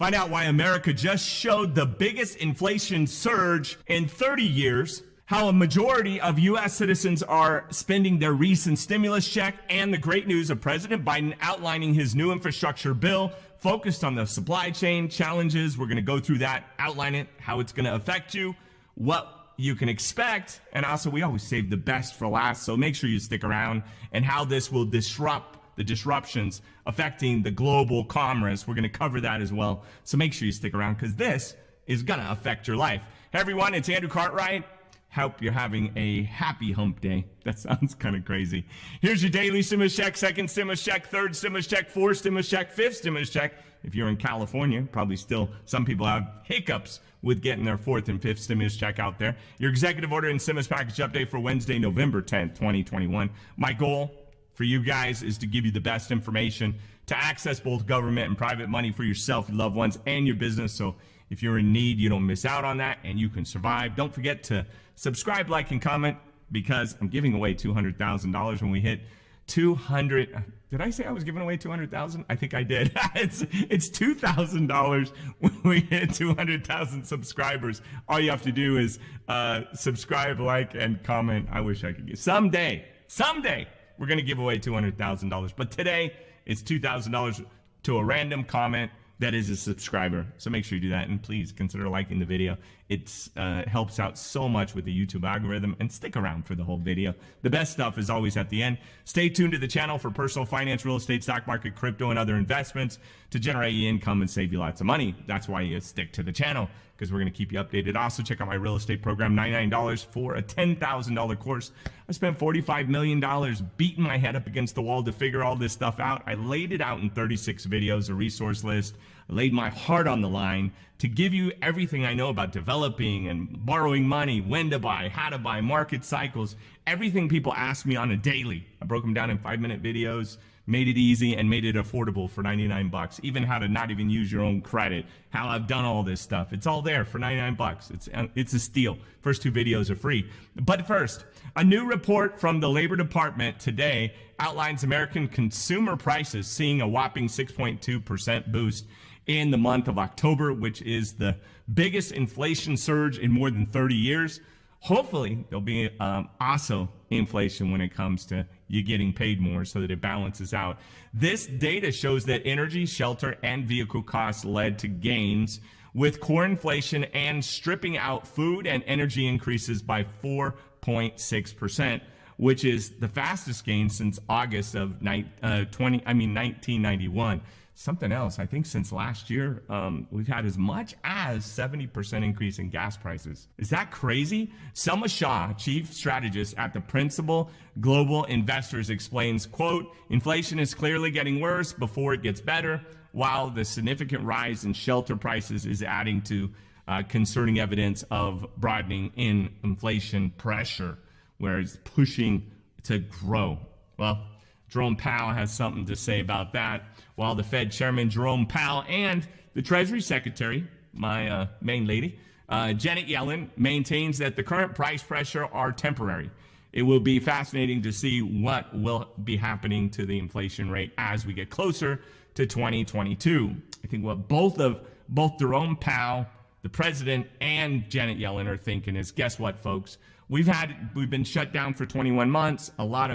Find out why America just showed the biggest inflation surge in 30 years, how a majority of U.S. citizens are spending their recent stimulus check, and the great news of President Biden outlining his new infrastructure bill focused on the supply chain challenges. We're going to go through that, outline it, how it's going to affect you, what you can expect, and also we always save the best for last, so make sure you stick around, and how this will disrupt the disruptions affecting the global commerce. We're going to cover that as well. So make sure you stick around because this is going to affect your life. Hey everyone, it's Andrew Cartwright. Hope you're having a happy hump day. That sounds kind of crazy. Here's your daily stimulus check, second stimulus check, third stimulus check, fourth stimulus check, fifth stimulus check. If you're in California, probably still some people have hiccups with getting their fourth and fifth stimulus check out there. Your executive order and stimulus package update for Wednesday, November 10th, 2021. My goal for you guys is to give you the best information to access both government and private money for yourself, your loved ones, and your business. So if you're in need, you don't miss out on that and you can survive. Don't forget to subscribe, like, and comment because I'm giving away $200,000 when we hit 200. Did I say I was giving away 200,000? I think I did. It's $2,000 when we hit 200,000 subscribers. All you have to do is subscribe, like, and comment. I wish I could get someday. We're going to give away $200,000. But today, it's $2,000 to a random comment that is a subscriber. So make sure you do that. And please consider liking the video. It helps out so much with the YouTube algorithm. And stick around for the whole video. The best stuff is always at the end. Stay tuned to the channel for personal finance, real estate, stock market, crypto, and other investments to generate you income and save you lots of money. That's why you stick to the channel, because we're going to keep you updated. Also, check out my real estate program, $99 for a $10,000 course. I spent $45 million beating my head up against the wall to figure all this stuff out. I laid it out in 36 videos, a resource list. I laid my heart on the line to give you everything I know about developing and borrowing money, when to buy, how to buy, market cycles, everything people ask me on a daily. I broke them down in 5-minute videos, made it easy, and made it affordable for 99 bucks. Even how to not even use your own credit, how I've done all this stuff. It's all there for 99 bucks. It's a steal. First 2 videos are free. But first, a new report from the Labor Department today outlines American consumer prices seeing a whopping 6.2% boost in the month of October, which is the biggest inflation surge in more than 30 years. Hopefully, there'll be also inflation when it comes to you getting paid more so that it balances out. This data shows that energy, shelter, and vehicle costs led to gains, with core inflation and stripping out food and energy increases by 4.6%, which is the fastest gain since August of 1991. Something else, I think since last year, we've had as much as 70% increase in gas prices. Is that crazy? Selma Shah, chief strategist at the Principal Global Investors, explains, quote, inflation is clearly getting worse before it gets better, while the significant rise in shelter prices is adding to concerning evidence of broadening in inflation pressure, where it's pushing to grow. Well, Jerome Powell has something to say about that, while the Fed Chairman Jerome Powell and the Treasury Secretary, my main lady, Janet Yellen, maintains that the current price pressure are temporary. It will be fascinating to see what will be happening to the inflation rate as we get closer to 2022. I think what both Jerome Powell, the president, and Janet Yellen are thinking is, guess what, folks? We've been shut down for 21 months.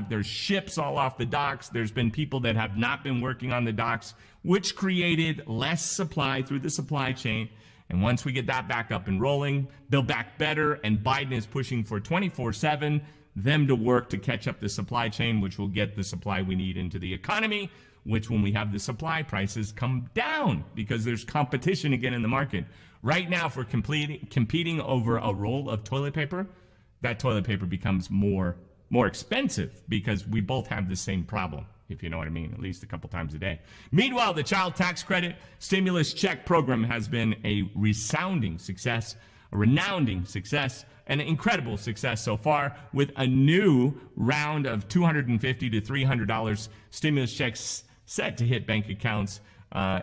There's ships all off the docks. There's been people that have not been working on the docks, which created less supply through the supply chain. And once we get that back up and rolling, Build Back Better, and Biden is pushing for 24/7, them to work to catch up the supply chain, which will get the supply we need into the economy, which when we have the supply, prices come down because there's competition again in the market. Right now, if we're competing over a roll of toilet paper, that toilet paper becomes more expensive because we both have the same problem, if you know what I mean, at least a couple times a day. Meanwhile, the child tax credit stimulus check program has been a resounding success, a renowned success, an incredible success so far, with a new round of $250 to $300 stimulus checks set to hit bank accounts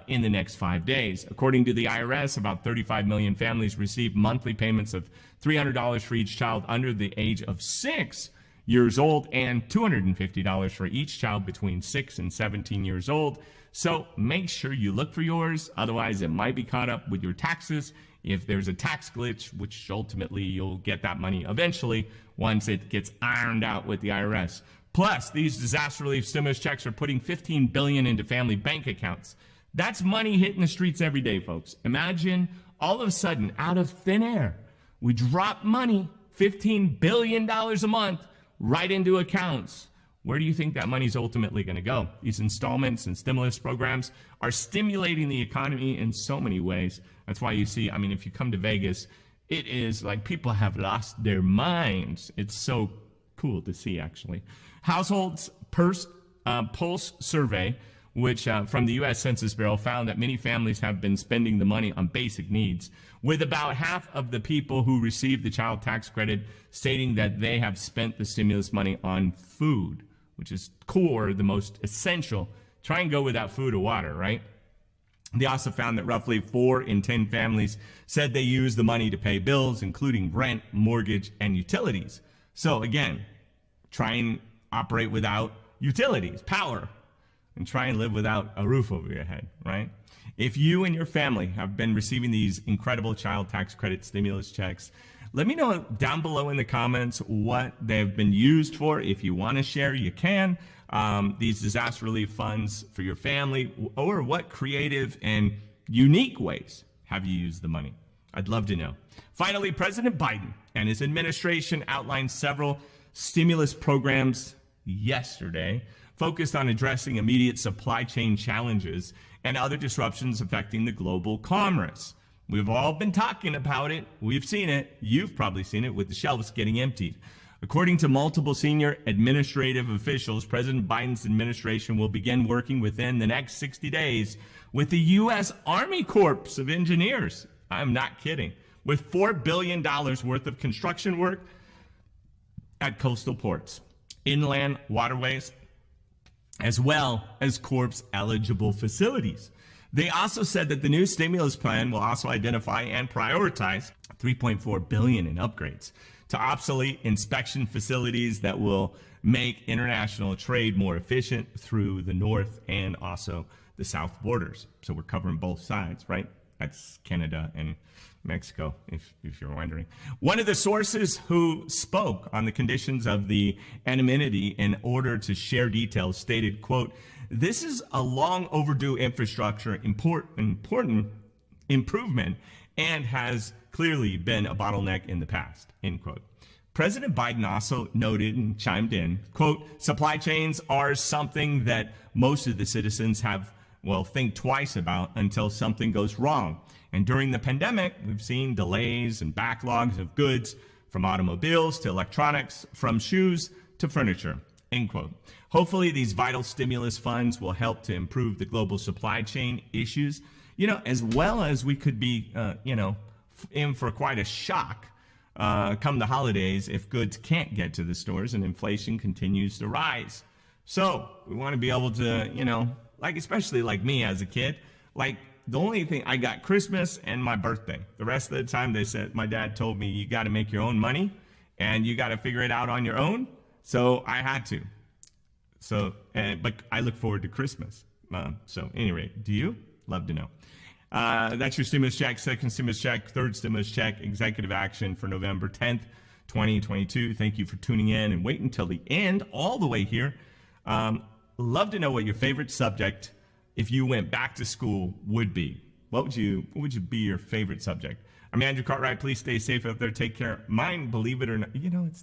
in the next 5 days. According to the IRS, about 35 million families received monthly payments of $300 for each child under the age of 6 years old and $250 for each child between 6 and 17 years old. So make sure you look for yours. Otherwise, it might be caught up with your taxes. If there's a tax glitch, which ultimately you'll get that money eventually once it gets ironed out with the IRS. Plus, these disaster relief stimulus checks are putting $15 billion into family bank accounts. That's money hitting the streets every day, folks. Imagine all of a sudden, out of thin air, we drop money, $15 billion a month, right into accounts. Where do you think that money's ultimately going to go? These installments and stimulus programs are stimulating the economy in so many ways. That's why you see, I mean, if you come to Vegas, it is like people have lost their minds. It's so cool to see, actually. Households Pulse survey, which from the U.S. Census Bureau, found that many families have been spending the money on basic needs, with about half of the people who received the child tax credit stating that they have spent the stimulus money on food, which is core, the most essential. Try and go without food or water, right? They also found that roughly 4 in 10 families said they used the money to pay bills, including rent, mortgage, and utilities. So again, try and operate without utilities, power, and try and live without a roof over your head, right? If you and your family have been receiving these incredible child tax credit stimulus checks, let me know down below in the comments what they've been used for. If you want to share, you can. These disaster relief funds for your family, or what creative and unique ways have you used the money? I'd love to know. Finally, President Biden and his administration outlined several stimulus programs yesterday focused on addressing immediate supply chain challenges and other disruptions affecting the global commerce. We've all been talking about it. We've seen it. You've probably seen it with the shelves getting emptied. According to multiple senior administrative officials, President Biden's administration will begin working within the next 60 days with the U.S. Army Corps of Engineers. I'm not kidding. With $4 billion worth of construction work at coastal ports, inland waterways, as well as Corps-eligible facilities. They also said that the new stimulus plan will also identify and prioritize $3.4 billion in upgrades to obsolete inspection facilities that will make international trade more efficient through the north and also the south borders. So we're covering both sides, right? That's Canada and Mexico, if you're wondering. One of the sources who spoke on the conditions of the anonymity in order to share details stated, quote, "This is a long overdue infrastructure important improvement and has clearly been a bottleneck in the past," end quote. President Biden also noted and chimed in, quote, "Supply chains are something that most of the citizens think twice about until something goes wrong. And during the pandemic, we've seen delays and backlogs of goods from automobiles to electronics, from shoes to furniture," end quote. Hopefully, these vital stimulus funds will help to improve the global supply chain issues, as well as we could be, in for quite a shock come the holidays if goods can't get to the stores and inflation continues to rise. So we want to be able to, especially like me as a kid, the only thing I got Christmas and my birthday. The rest of the time my dad told me, you got to make your own money and you got to figure it out on your own. So I had to. So, but I look forward to Christmas. So anyway, do you? Love to know. That's your stimulus check, second stimulus check, third stimulus check, executive action for November 10th, 2022. Thank you for tuning in and wait until the end, all the way here. Love to know what your favorite subject, if you went back to school, would be. What would you be your favorite subject? I'm Andrew Cartwright. Please stay safe out there. Take care. Mine, believe it or not,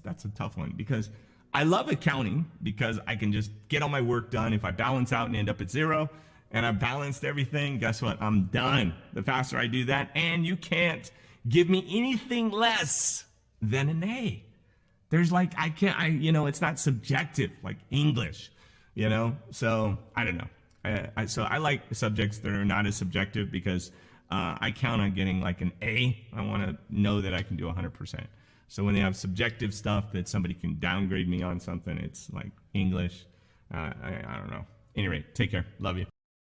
that's a tough one because I love accounting because I can just get all my work done. If I balance out and end up at zero and I've balanced everything, guess what? I'm done. The faster I do that, and you can't give me anything less than an A. There's it's not subjective like English, So I don't know. So I like subjects that are not as subjective because I count on getting like an A. I want to know that I can do 100%. So when they have subjective stuff that somebody can downgrade me on something, it's like English. I don't know. Anyway, take care. Love you.